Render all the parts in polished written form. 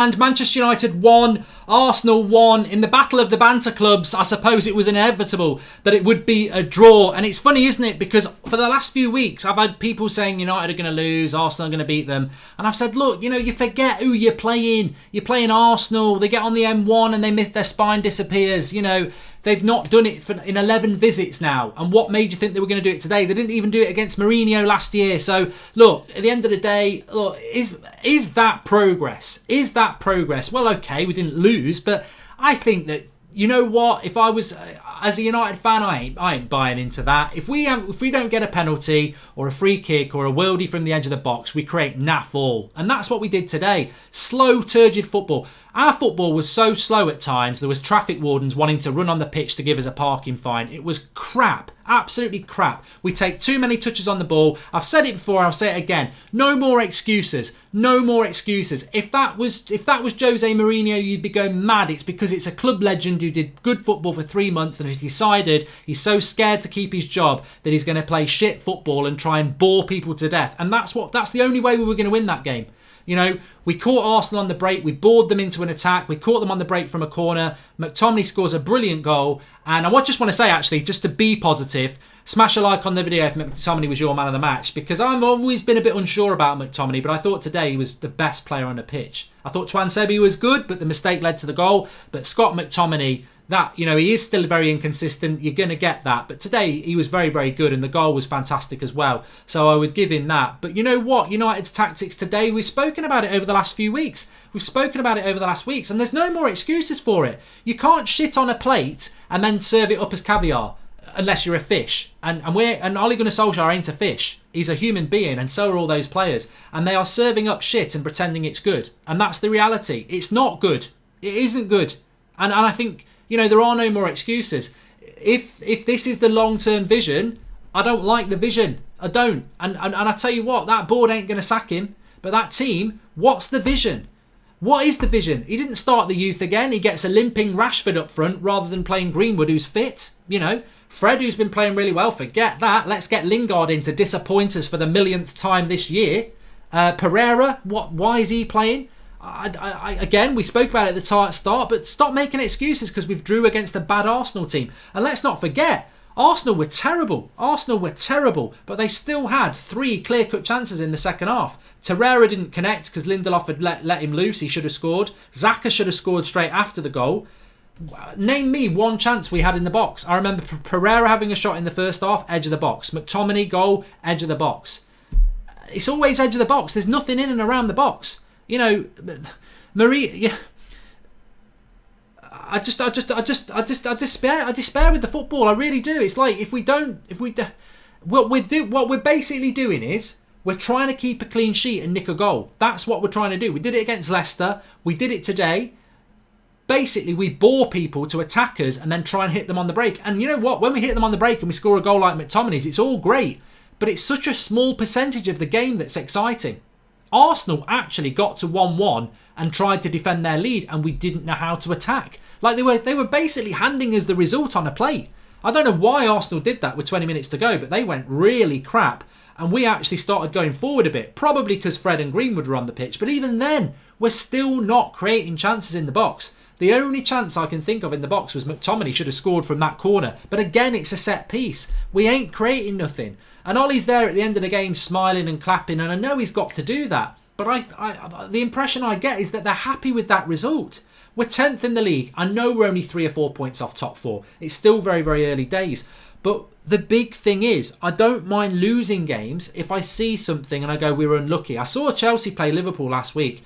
And Manchester United won, Arsenal won. In the battle of the banter clubs, I suppose it was inevitable that it would be a draw. And it's funny, isn't it? Because for the last few weeks, I've had people saying United are going to lose, Arsenal are going to beat them. And I've said, look, you forget who you're playing. You're playing Arsenal. They get on the M1 and their spine disappears. They've not done it in 11 visits now. And what made you think they were going to do it today? They didn't even do it against Mourinho last year. So, look, at the end of the day, look, is that progress? Is that progress? Well, okay, we didn't lose, but I think that, you know what? If I was, as a United fan, I ain't buying into that. If we don't get a penalty or a free kick or a worldie from the edge of the box, we create naff all. And that's what we did today. Slow, turgid football. Our football was so slow at times, there was traffic wardens wanting to run on the pitch to give us a parking fine. It was crap. Absolutely crap. We take too many touches on the ball. I've said it before, I'll say it again. No more excuses. No more excuses. If that was Jose Mourinho, you'd be going mad. It's because it's a club legend who did good football for 3 months that has decided he's so scared to keep his job that he's going to play shit football and try and bore people to death. And that's the only way we were going to win that game. We caught Arsenal on the break. We bored them into an attack. We caught them on the break from a corner. McTominay scores a brilliant goal. And I just want to say, actually, just to be positive, smash a like on the video if McTominay was your man of the match, because I've always been a bit unsure about McTominay, but I thought today he was the best player on the pitch. I thought Twan Sebi was good, but the mistake led to the goal. But Scott McTominay, he is still very inconsistent. You're going to get that. But today, he was very, very good, and the goal was fantastic as well. So I would give him that. But you know what? United's tactics today, we've spoken about it over the last few weeks. And there's no more excuses for it. You can't shit on a plate and then serve it up as caviar, unless you're a fish. And Ole Gunnar Solskjaer ain't a fish. He's a human being, and so are all those players. And they are serving up shit and pretending it's good. And that's the reality. It's not good. It isn't good. And I think, there are no more excuses. If this is the long-term vision, I don't like the vision. I don't. And I tell you what, that board ain't going to sack him. But that team, what's the vision? What is the vision? He didn't start the youth again. He gets a limping Rashford up front rather than playing Greenwood, who's fit. Fred, who's been playing really well, forget that. Let's get Lingard in to disappoint us for the millionth time this year. Pereira, why is he playing? Again, we spoke about it at the start, but stop making excuses because we've drew against a bad Arsenal team. And let's not forget, Arsenal were terrible, but they still had 3 clear-cut chances in the second half. Torreira didn't connect because Lindelof had let him loose. He should have scored. Xhaka should have scored straight after the goal. Name me one chance we had in the box. I remember Pereira having a shot in the first half, edge of the box. McTominay goal, edge of the box. It's always edge of the box. There's nothing in and around the box. Marie. Yeah. I despair with the football. I really do. It's like what we're basically doing is we're trying to keep a clean sheet and nick a goal. That's what we're trying to do. We did it against Leicester. We did it today. Basically, we bore people to attack us and then try and hit them on the break. And you know what? When we hit them on the break and we score a goal like McTominay's, it's all great. But it's such a small percentage of the game that's exciting. Arsenal actually got to 1-1 and tried to defend their lead, and we didn't know how to attack. Like they were basically handing us the result on a plate. I don't know why Arsenal did that with 20 minutes to go, but they went really crap. And we actually started going forward a bit, probably because Fred and Greenwood were on the pitch. But even then, we're still not creating chances in the box. The only chance I can think of in the box was McTominay should have scored from that corner. But again, it's a set piece. We ain't creating nothing. And Ollie's there at the end of the game smiling and clapping, and I know he's got to do that. But the impression I get is that they're happy with that result. We're 10th in the league. I know we're only 3 or 4 points off top 4. It's still very, very early days. But the big thing is, I don't mind losing games if I see something and I go, we were unlucky. I saw Chelsea play Liverpool last week.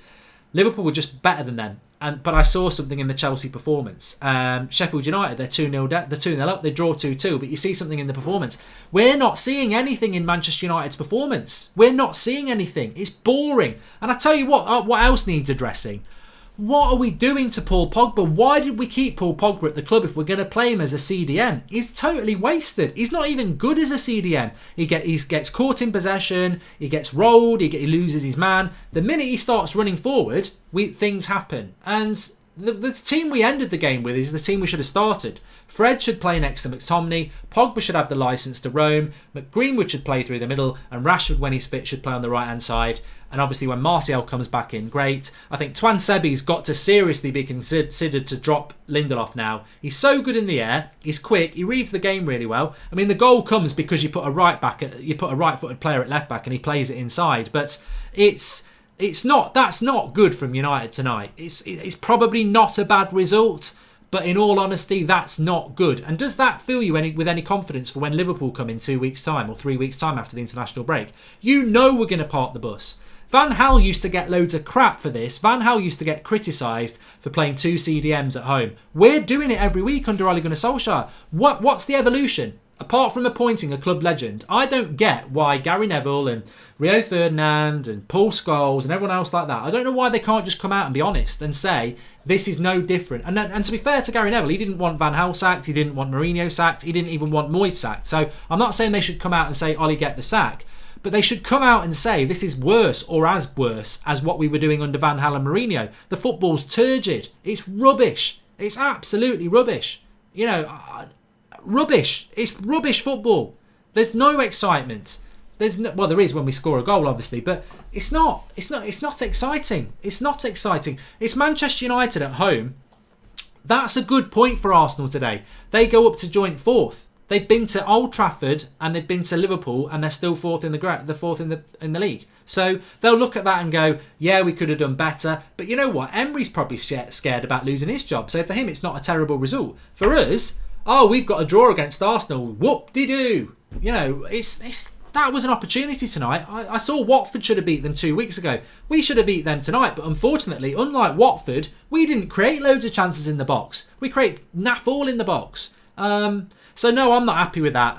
Liverpool were just better than them. But I saw something in the Chelsea performance. Sheffield United, they're 2-0 up. They draw 2-2. But you see something in the performance. We're not seeing anything in Manchester United's performance. We're not seeing anything. It's boring. And I tell you what else needs addressing? What are we doing to Paul Pogba? Why did we keep Paul Pogba at the club if we're going to play him as a CDM? He's totally wasted. He's not even good as a CDM. He gets caught in possession. He gets rolled. He loses his man. The minute he starts running forward, things happen. And The team we ended the game with is the team we should have started. Fred should play next to McTominay. Pogba should have the licence to roam. Greenwood should play through the middle. And Rashford, when he's fit, should play on the right-hand side. And obviously when Martial comes back in, great. I think Twan Sebi's got to seriously be considered to drop Lindelof now. He's so good in the air. He's quick. He reads the game really well. I mean, the goal comes because you put a right-footed player at left-back and he plays it inside. But that's not good from United tonight. It's probably not a bad result, but in all honesty, that's not good. And does that fill you with any confidence for when Liverpool come in 2 weeks' time or 3 weeks' time after the international break? You know we're going to park the bus. Van Gaal used to get loads of crap for this. Van Gaal used to get criticised for playing 2 CDMs at home. We're doing it every week under Ole Gunnar Solskjaer. What's the evolution? Apart from appointing a club legend, I don't get why Gary Neville and Rio Ferdinand and Paul Scholes and everyone else like that, I don't know why they can't just come out and be honest and say this is no different. And to be fair to Gary Neville, he didn't want Van Gaal sacked, he didn't want Mourinho sacked, he didn't even want Moyes sacked. So I'm not saying they should come out and say, Ollie, get the sack. But they should come out and say this is worse or as worse as what we were doing under Van Gaal and Mourinho. The football's turgid. It's rubbish. It's absolutely rubbish. Rubbish. It's rubbish football. There's no excitement. There is when we score a goal, obviously, but it's not exciting. It's not exciting. It's Manchester United at home. That's a good point for Arsenal today. They go up to joint fourth. They've been to Old Trafford and they've been to Liverpool and they're still fourth in the league. So they'll look at that and go, yeah, we could have done better. But you know what? Emery's probably scared about losing his job. So for him, it's not a terrible result. For us, we've got a draw against Arsenal. Whoop-de-doo. That was an opportunity tonight. I saw Watford should have beat them 2 weeks ago. We should have beat them tonight. But unfortunately, unlike Watford, we didn't create loads of chances in the box. We create naff all in the box. So no, I'm not happy with that.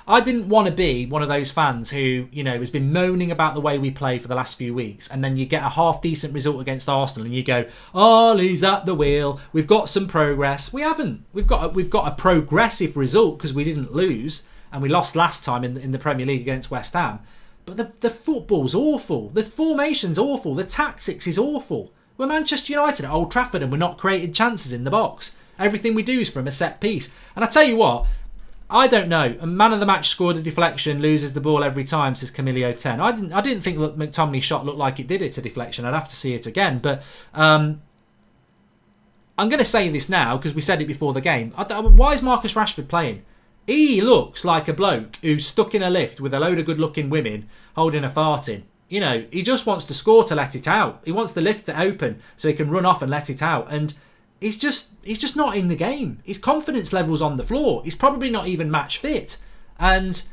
I didn't want to be one of those fans who, has been moaning about the way we play for the last few weeks. And then you get a half decent result against Arsenal and you go, Ollie's at the wheel. We've got some progress. We haven't. We've got a progressive result because we didn't lose. And we lost last time in the Premier League against West Ham. But the football's awful. The formation's awful. The tactics is awful. We're Manchester United at Old Trafford and we're not creating chances in the box. Everything we do is from a set piece. And I tell you what, I don't know. A man of the match scored a deflection, loses the ball every time, says Camilio 10. I didn't think that McTominay's shot looked like it did it to deflection. I'd have to see it again. But I'm going to say this now because we said it before the game. Why is Marcus Rashford playing? He looks like a bloke who's stuck in a lift with a load of good-looking women holding a fart in. He just wants to score to let it out. He wants the lift to open so he can run off and let it out. And he's just not in the game. His confidence level's on the floor. He's probably not even match fit. And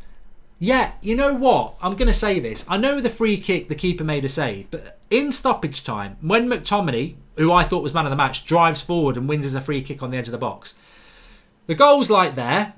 yeah, you know what? I'm going to say this. I know the free kick, the keeper made a save, but in stoppage time, when McTominay, who I thought was man of the match, drives forward and wins as a free kick on the edge of the box, the goal's like there.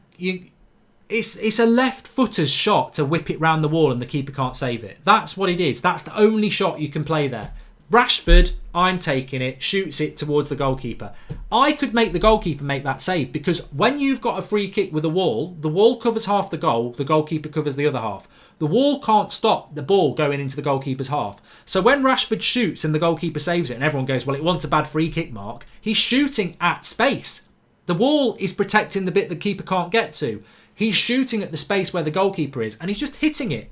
It's a left footer's shot to whip it round the wall and the keeper can't save it. That's what it is. That's the only shot you can play there. Rashford, I'm taking it, shoots it towards the goalkeeper. I could make the goalkeeper make that save because when you've got a free kick with the wall covers half the goalkeeper covers the other half. The wall can't stop the ball going into the goalkeeper's half. So when Rashford shoots and the goalkeeper saves it and everyone goes, well, it wasn't a bad free kick, Mark, he's shooting at space. The wall is protecting the bit the keeper can't get to. He's shooting at the space where the goalkeeper is and he's just hitting it.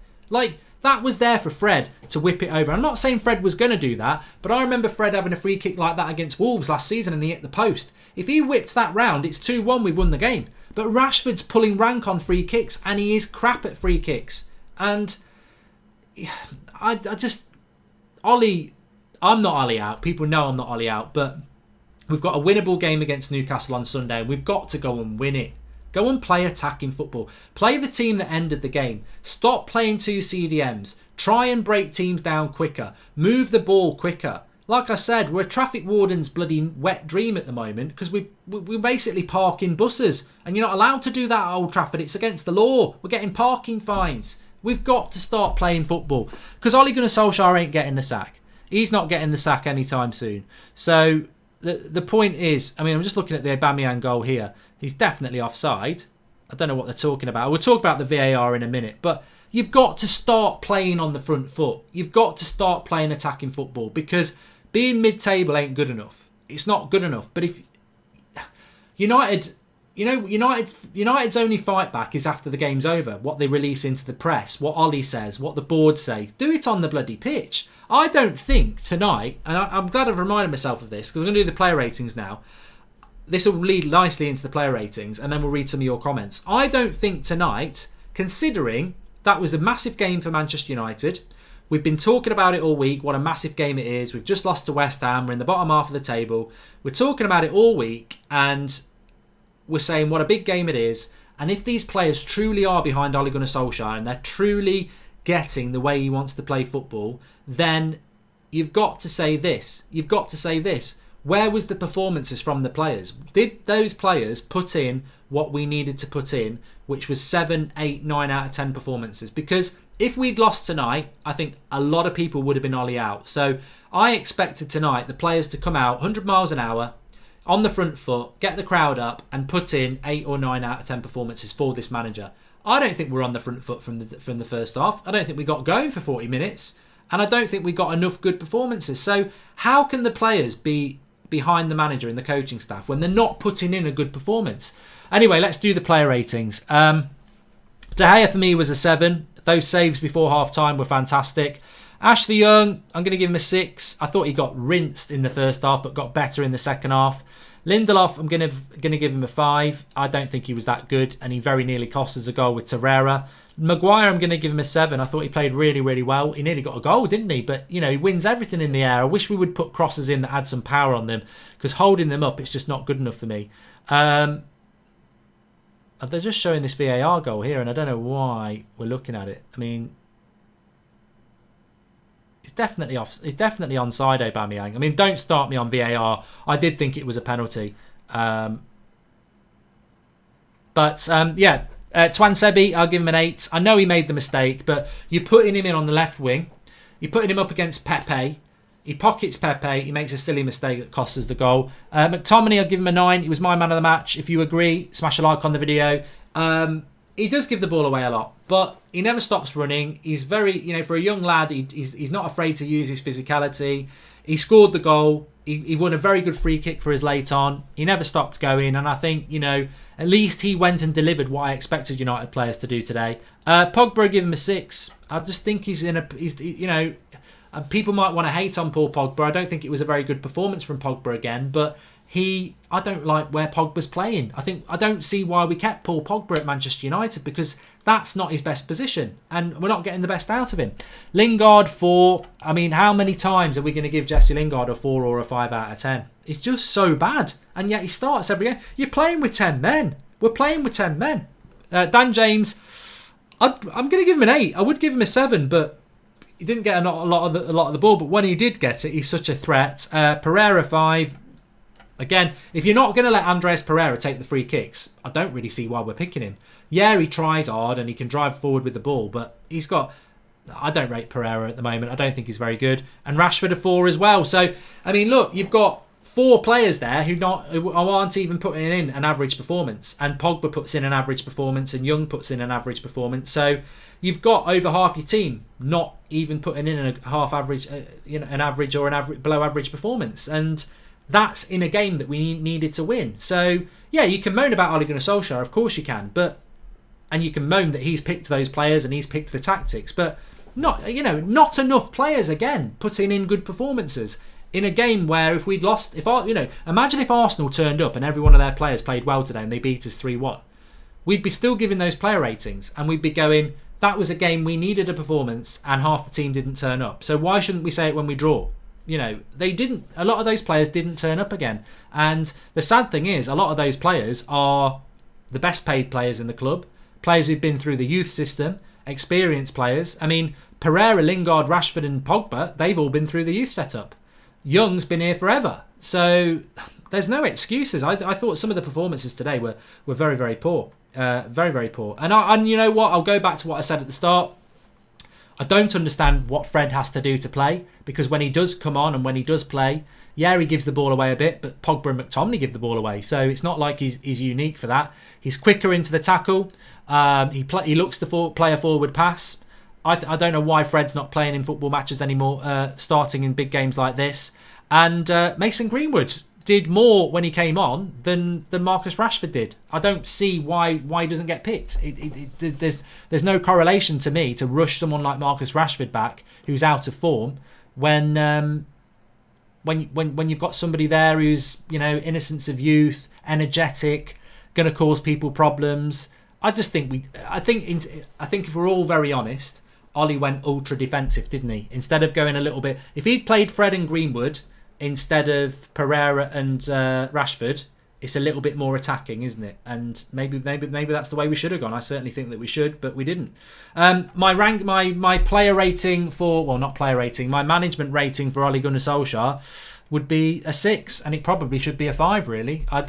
That was there for Fred to whip it over. I'm not saying Fred was going to do that, but I remember Fred having a free kick like that against Wolves last season and he hit the post. If he whipped that round, it's 2-1, we've won the game. But Rashford's pulling rank on free kicks and he is crap at free kicks. And I'm not Ollie out. People know I'm not Ollie out, but we've got a winnable game against Newcastle on Sunday. We've got to go and win it. Go and play attacking football. Play the team that ended the game. Stop playing 2 CDMs. Try and break teams down quicker. Move the ball quicker. Like I said, we're a traffic warden's bloody wet dream at the moment because we're basically parking buses. And you're not allowed to do that at Old Trafford. It's against the law. We're getting parking fines. We've got to start playing football because Ole Gunnar Solskjaer ain't getting the sack. He's not getting the sack anytime soon. So the point is, I'm just looking at the Aubameyang goal here. He's definitely offside. I don't know what they're talking about. We'll talk about the VAR in a minute. But you've got to start playing on the front foot. You've got to start playing attacking football because being mid-table ain't good enough. it's not good enough. But if United, United's only fight back is after the game's over. What they release into the press, what Ollie says, what the board say. Do it on the bloody pitch. I don't think tonight, and I'm glad I've reminded myself of this because I'm going to do the player ratings now. This will lead nicely into the player ratings, and then we'll read some of your comments. I don't think tonight, considering that was a massive game for Manchester United. We've been talking about it all week, what a massive game it is. We've just lost to West Ham. We're in the bottom half of the table. We're talking about it all week, and we're saying what a big game it is. And if these players truly are behind Ole Gunnar Solskjaer and they're truly getting the way he wants to play football, then you've got to say this. You've got to say this. Where was the performances from the players? Did those players put in what we needed to put in, which was 7, 8, 9 out of 10 performances? Because if we'd lost tonight, I think a lot of people would have been Ollie out. So I expected tonight the players to come out 100 miles an hour, on the front foot, get the crowd up and put in 8 or 9 out of 10 performances for this manager. I don't think we're on the front foot from the first half. I don't think we got going for 40 minutes. And I don't think we got enough good performances. So how can the players be behind the manager and the coaching staff when they're not putting in a good performance? Anyway, let's do the player ratings. De Gea for me was a 7. Those saves before half-time were fantastic. Ashley Young, I'm going to give him a 6. I thought he got rinsed in the first half but got better in the second half. Lindelof, I'm going to give him a 5. I don't think he was that good, and he very nearly cost us a goal with Torreira. Maguire, I'm going to give him a 7. I thought he played really, really well. He nearly got a goal, didn't he? But, he wins everything in the air. I wish we would put crosses in that had some power on them, because holding them up, it's just not good enough for me. They're just showing this VAR goal here, and I don't know why we're looking at it. I mean, it's definitely off. It's definitely onside, Aubameyang. I mean, don't start me on VAR. I did think it was a penalty. Twan Sebi, I'll give him an 8. I know he made the mistake, but you're putting him in on the left wing. You're putting him up against Pepe. He pockets Pepe. He makes a silly mistake that costs us the goal. McTominay, I'll give him a 9. He was my man of the match. If you agree, smash a like on the video. He does give the ball away a lot, but he never stops running. He's very, for a young lad, he's not afraid to use his physicality. He scored the goal. He won a very good free kick for us late on. He never stopped going, and I think, at least he went and delivered what I expected United players to do today. Pogba, I give him a 6. I just think people might want to hate on Paul Pogba. I don't think it was a very good performance from Pogba again, but I don't like where Pogba's playing. I don't see why we kept Paul Pogba at Manchester United, because that's not his best position and we're not getting the best out of him. Lingard 4. I mean, how many times are we going to give Jesse Lingard a 4 or a 5 out of 10? It's just so bad, and yet he starts every game. You're playing with 10 men. We're playing with 10 men. Dan James, I'm going to give him an 8. I would give him a 7, but he didn't get a lot of the ball. But when he did get it, he's such a threat. Pereira 5. Again, if you're not going to let Andreas Pereira take the free kicks, I don't really see why we're picking him. Yeah, he tries hard and he can drive forward with the ball, but I don't rate Pereira at the moment. I don't think he's very good. And Rashford a 4 as well. So, I mean, look, you've got 4 players there who aren't even putting in an average performance. And Pogba puts in an average performance and Young puts in an average performance. So you've got over half your team not even putting in a half average, an average or an below average performance. And that's in a game that we needed to win. So, yeah, you can moan about Ole Gunnar Solskjaer, of course you can, and you can moan that he's picked those players and he's picked the tactics, but not enough players, again, putting in good performances in a game where if we'd lost, imagine if Arsenal turned up and every one of their players played well today and they beat us 3-1. We'd be still giving those player ratings and we'd be going, that was a game we needed a performance and half the team didn't turn up. So why shouldn't we say it when we draw? They didn't. A lot of those players didn't turn up again. And the sad thing is, a lot of those players are the best paid players in the club, players who've been through the youth system, experienced players. I mean, Pereira, Lingard, Rashford and Pogba, they've all been through the youth setup. Young's been here forever. So there's no excuses. I thought some of the performances today were very, very poor. Very, very poor. And you know what? I'll go back to what I said at the start. I don't understand what Fred has to do to play, because when he does come on and when he does play, yeah, he gives the ball away a bit, but Pogba and McTominay give the ball away. So it's not like he's unique for that. He's quicker into the tackle. He looks to play a forward pass. I don't know why Fred's not playing in football matches anymore, starting in big games like this. And Mason Greenwood, did more when he came on than Marcus Rashford did. I don't see why he doesn't get picked. There's no correlation to me to rush someone like Marcus Rashford back who's out of form when you've got somebody there who's, you know, innocence of youth, energetic, going to cause people problems. I think if we're all very honest, Ollie went ultra defensive, didn't he? Instead of going a little bit, if he'd played Fred and Greenwood instead of Pereira and Rashford, it's a little bit more attacking, isn't it? And maybe that's the way we should have gone. I certainly think that we should, but we didn't. My player rating my management rating for Ole Gunnar Solskjaer would be a 6, and it probably should be a 5. Really, I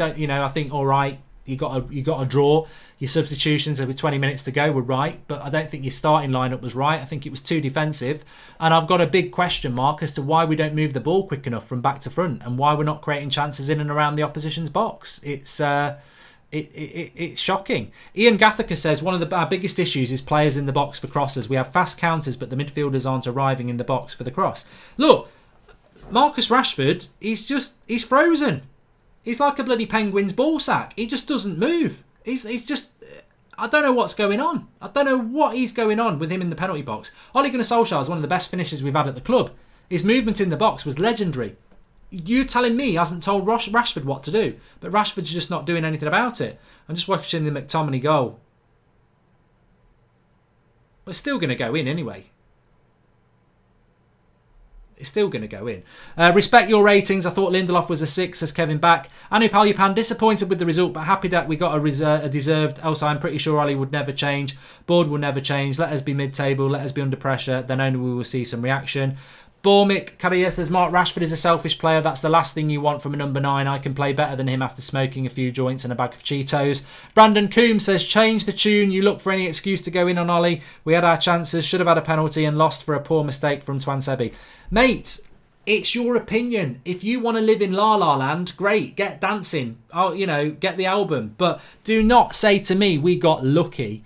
think all right. You got a draw. Your substitutions with 20 minutes to go were right, but I don't think your starting lineup was right. I think it was too defensive, and I've got a big question mark as to why we don't move the ball quick enough from back to front, and why we're not creating chances in and around the opposition's box. It's shocking. Ian Gathaker says one of our biggest issues is players in the box for crosses. We have fast counters, but the midfielders aren't arriving in the box for the cross. Look, Marcus Rashford, he's frozen. He's like a bloody penguin's ball sack. He just doesn't move. He's just... I don't know what's going on. I don't know what is going on with him in the penalty box. Ole Gunnar Solskjaer is one of the best finishers we've had at the club. His movement in the box was legendary. You telling me he hasn't told Rashford what to do, but Rashford's just not doing anything about it. I'm just watching the McTominay goal. But it's still going to go in anyway. It's still going to go in. Respect your ratings. I thought Lindelof was a 6, says Kevin Back. Anu Palyapan, disappointed with the result, but happy that we got a deserved. Else I'm pretty sure Ollie would never change. Board will never change. Let us be mid-table. Let us be under pressure. Then only we will see some reaction. Bormick Carrier says Mark Rashford is a selfish player. That's the last thing you want from a number 9. I can play better than him after smoking a few joints and a bag of Cheetos. Brandon Coombs says change the tune. You look for any excuse to go in on Ollie. We had our chances. Should have had a penalty and lost for a poor mistake from Twansebi. Mate, it's your opinion. If you want to live in La La Land, great. Get dancing. Oh, get the album. But do not say to me we got lucky.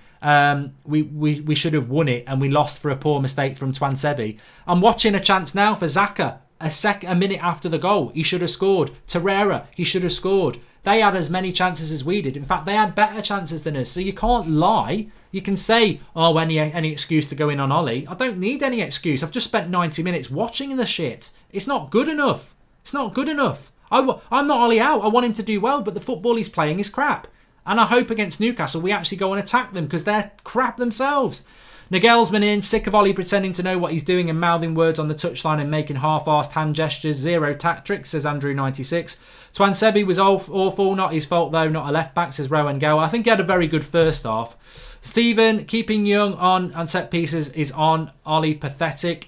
We should have won it and we lost for a poor mistake from Twansebi. I'm watching a chance now for Xhaka. A minute after the goal, he should have scored. Torreira, he should have scored. They had as many chances as we did. In fact, they had better chances than us. So you can't lie. You can say, any excuse to go in on Ollie. I don't need any excuse. I've just spent 90 minutes watching the shit. It's not good enough. It's not good enough. I'm not Ollie out. I want him to do well, but the football he's playing is crap. And I hope against Newcastle we actually go and attack them because they're crap themselves. Nigelsman in, sick of Ollie pretending to know what he's doing and mouthing words on the touchline and making half-arsed hand gestures. Zero tactics, says Andrew96. Twansebi was awful, not his fault though, not a left-back, says Rowan Gale. I think he had a very good first half. Stephen, keeping young on set pieces is on. Ollie, pathetic.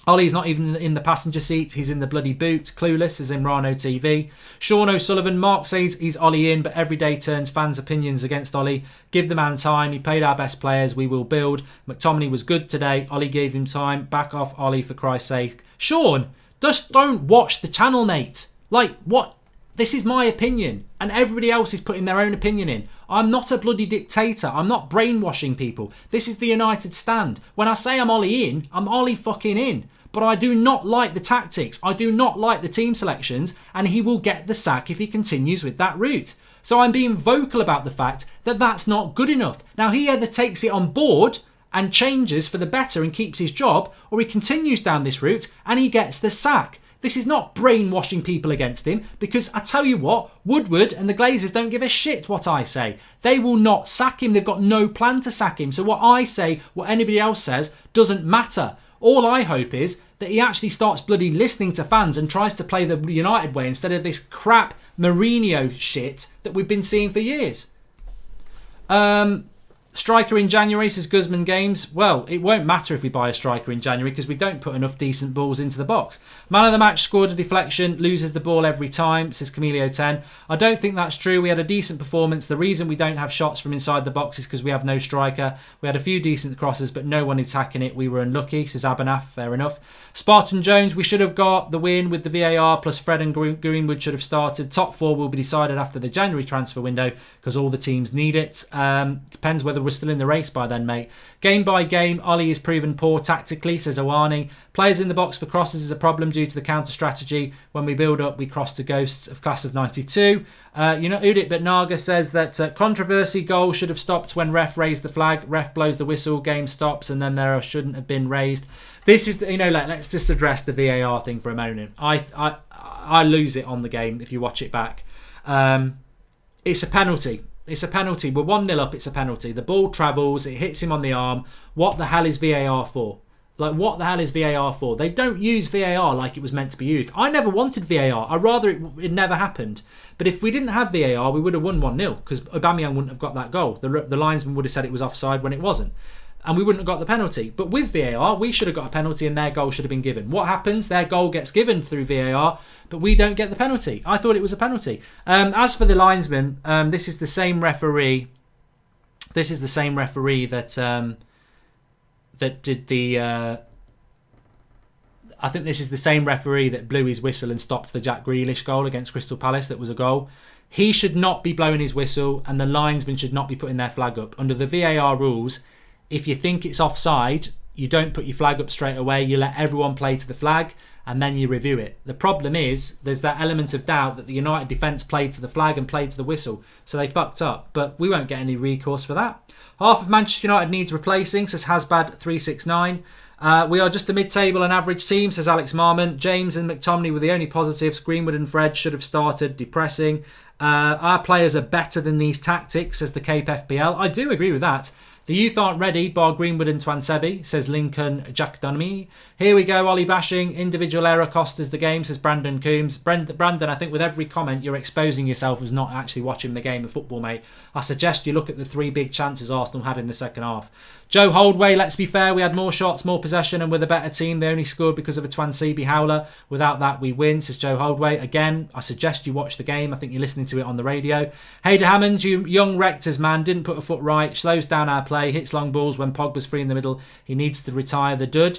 Ollie's not even in the passenger seat. He's in the bloody boot. Clueless is in Rano TV. Sean O'Sullivan. Mark says he's Ollie in, but every day turns fans' opinions against Ollie. Give the man time. He played our best players. We will build. McTominay was good today. Ollie gave him time. Back off Ollie for Christ's sake. Sean, just don't watch the channel, mate. Like, what? This is my opinion. And everybody else is putting their own opinion in. I'm not a bloody dictator. I'm not brainwashing people. This is the United stand. When I say I'm Ollie in, I'm Ollie fucking in. But I do not like the tactics. I do not like the team selections. And he will get the sack if he continues with that route. So I'm being vocal about the fact that that's not good enough. Now, he either takes it on board and changes for the better and keeps his job, or he continues down this route and he gets the sack. This is not brainwashing people against him, because I tell you what, Woodward and the Glazers don't give a shit what I say. They will not sack him. They've got no plan to sack him. So what I say, what anybody else says, doesn't matter. All I hope is that he actually starts bloody listening to fans and tries to play the United way instead of this crap Mourinho shit that we've been seeing for years. Striker in January, says Guzman Games. Well, it won't matter if we buy a striker in January because we don't put enough decent balls into the box. Man of the match scored a deflection, loses the ball every time, says Camilio10. I don't think that's true. We had a decent performance. The reason we don't have shots from inside the box is because we have no striker. We had a few decent crosses, but no one attacking it. We were unlucky, says Abanaf. Fair enough. Spartan Jones, we should have got the win with the VAR, plus Fred and Greenwood should have started. Top 4 will be decided after the January transfer window because all the teams need it. Depends whether were still in the race by then, mate. Game by game, Ollie is proven poor tactically, says Owani. Players in the box for crosses is a problem due to the counter strategy. When we build up, we cross to ghosts of class of 92. Udit but Naga says that controversy goal should have stopped when ref raised the flag. Ref blows the whistle, game stops, and then there shouldn't have been raised. This is, let's just address the VAR thing for a moment. I lose it on the game if you watch it back. It's a penalty. It's a penalty. We're 1-0 up. It's a penalty. The ball travels. It hits him on the arm. What the hell is VAR for? What the hell is VAR for? They don't use VAR like it was meant to be used. I never wanted VAR. I'd rather it never happened. But if we didn't have VAR, we would have won 1-0 because Aubameyang wouldn't have got that goal. The linesman would have said it was offside when it wasn't. And we wouldn't have got the penalty. But with VAR, we should have got a penalty and their goal should have been given. What happens? Their goal gets given through VAR, but we don't get the penalty. I thought it was a penalty. As for the linesman, this is the same referee. This is the same referee that did the... I think this is the same referee that blew his whistle and stopped the Jack Grealish goal against Crystal Palace. That was a goal. He should not be blowing his whistle and the linesman should not be putting their flag up. Under the VAR rules, if you think it's offside, you don't put your flag up straight away. You let everyone play to the flag and then you review it. The problem is there's that element of doubt that the United defence played to the flag and played to the whistle. So they fucked up. But we won't get any recourse for that. Half of Manchester United needs replacing, says Hasbad369. We are just a mid-table and average team, says Alex Marmon. James and McTominay were the only positives. Greenwood and Fred should have started. Depressing. Our players are better than these tactics, says the Cape FPL. I do agree with that. The youth aren't ready, bar Greenwood and Twansebi, says Lincoln Jack Dunamy. Here we go, Ollie bashing. Individual error cost us the game, says Brandon Coombs. Brandon, I think with every comment, you're exposing yourself as not actually watching the game of football, mate. I suggest you look at the 3 big chances Arsenal had in the second half. Joe Holdway, let's be fair, we had more shots, more possession, and with a better team. They only scored because of a Twansebi howler. Without that, we win, says Joe Holdway. Again, I suggest you watch the game. I think you're listening to it on the radio. Hayder Hammond, you young rectors, man, didn't put a foot right, slows down our play, hits long balls when Pogba's free in the middle. He needs to retire the dud.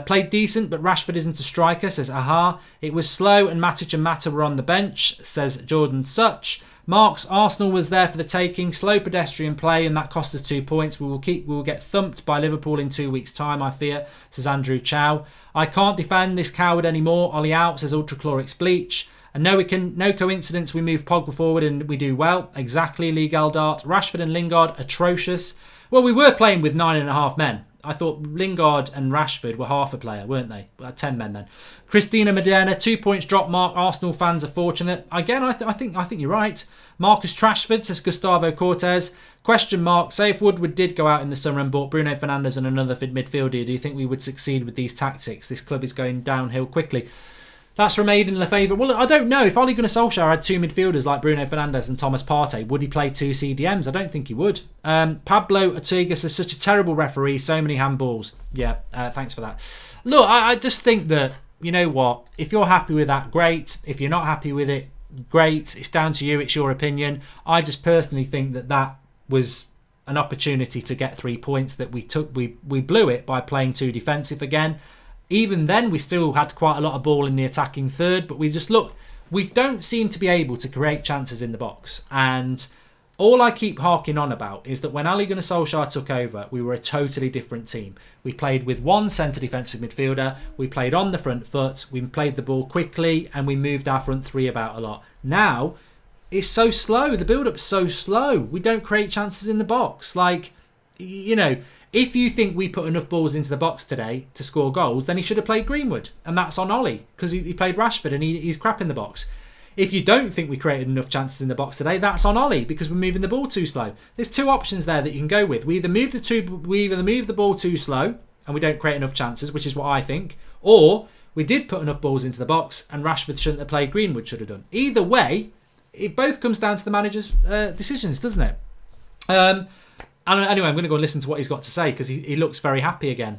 Played decent, but Rashford isn't a striker, says Aha. It was slow and Matic and Mata were on the bench, says Jordan Such. Marks, Arsenal was there for the taking. Slow pedestrian play and that cost us 2 points. We will get thumped by Liverpool in 2 weeks' time, I fear, says Andrew Chow. I can't defend this coward anymore. Ollie out, says Ultrachlorix Bleach. And no coincidence we move Pogba forward and we do well. Exactly, Lee Galdart. Rashford and Lingard, atrocious. Well, we were playing with 9.5 men. I thought Lingard and Rashford were half a player, weren't they? 10 men then. Christina Moderna, 2 points drop mark. Arsenal fans are fortunate. Again, I think you're right. Marcus Trashford, says Gustavo Cortez. Question mark. Say if Woodward did go out in the summer and bought Bruno Fernandes and another midfielder, do you think we would succeed with these tactics? This club is going downhill quickly. That's from Aidan Lefevre. Well, I don't know. If Ole Gunnar Solskjaer had 2 midfielders like Bruno Fernandes and Thomas Partey, would he play 2 CDMs? I don't think he would. Pablo Ortigas is such a terrible referee. So many handballs. Yeah, thanks for that. Look, I just think that, you know what? If you're happy with that, great. If you're not happy with it, great. It's down to you. It's your opinion. I just personally think that was an opportunity to get 3 points that we took. We blew it by playing too defensive again. Even then, we still had quite a lot of ball in the attacking third, but we don't seem to be able to create chances in the box. And all I keep harking on about is that when Ole Gunnar Solskjaer took over, we were a totally different team. We played with 1 centre defensive midfielder, we played on the front foot, we played the ball quickly, and we moved our front 3 about a lot. Now, it's so slow. The build-up's so slow. We don't create chances in the box. If you think we put enough balls into the box today to score goals, then he should have played Greenwood. And that's on Ollie, because he played Rashford and he's crap in the box. If you don't think we created enough chances in the box today, that's on Ollie, because we're moving the ball too slow. There's 2 options there that you can go with. We either move the ball too slow and we don't create enough chances, which is what I think, or we did put enough balls into the box and Rashford shouldn't have played, Greenwood should have done. Either way, it both comes down to the manager's decisions, doesn't it? And anyway, I'm going to go and listen to what he's got to say because he looks very happy again.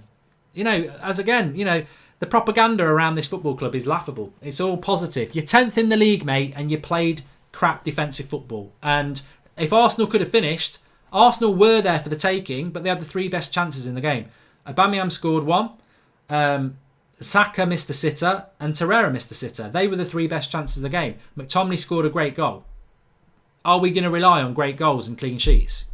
The propaganda around this football club is laughable. It's all positive. You're 10th in the league, mate, and you played crap defensive football. And if Arsenal could have finished, Arsenal were there for the taking, but they had the 3 best chances in the game. Aubameyang scored 1, Saka missed the sitter, and Torreira missed the sitter. They were the 3 best chances of the game. McTominay scored a great goal. Are we going to rely on great goals and clean sheets?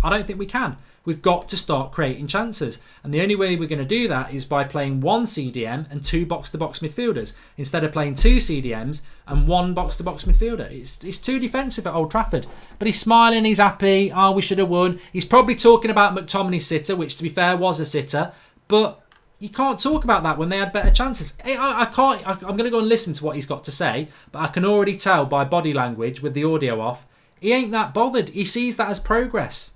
I don't think we can. We've got to start creating chances. And the only way we're going to do that is by playing one CDM and two box-to-box midfielders instead of playing two CDMs and one box-to-box midfielder. It's too defensive at Old Trafford. But he's smiling, he's happy. Oh, we should have won. He's probably talking about McTominay's sitter, which to be fair was a sitter. But you can't talk about that when they had better chances. I'm going to go and listen to what he's got to say, but I can already tell by body language with the audio off, he ain't that bothered. He sees that as progress.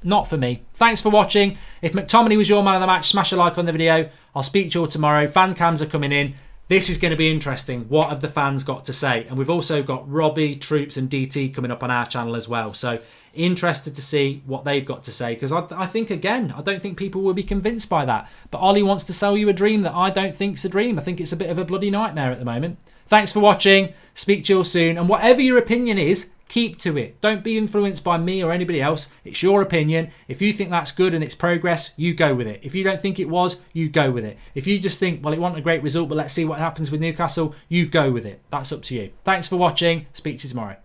Not for me. Thanks for watching. If McTominay was your man of the match, smash a like on the video. I'll speak to you all tomorrow. Fan cams are coming in. This is going to be interesting. What have the fans got to say? And we've also got Robbie, Troops and DT coming up on our channel as well. So interested to see what they've got to say. Because I think, again, I don't think people will be convinced by that. But Ollie wants to sell you a dream that I don't think's a dream. I think it's a bit of a bloody nightmare at the moment. Thanks for watching. Speak to you all soon. And whatever your opinion is, keep to it. Don't be influenced by me or anybody else. It's your opinion. If you think that's good and it's progress, you go with it. If you don't think it was, you go with it. If you just think, well, it wasn't a great result, but let's see what happens with Newcastle, you go with it. That's up to you. Thanks for watching. Speak to you tomorrow.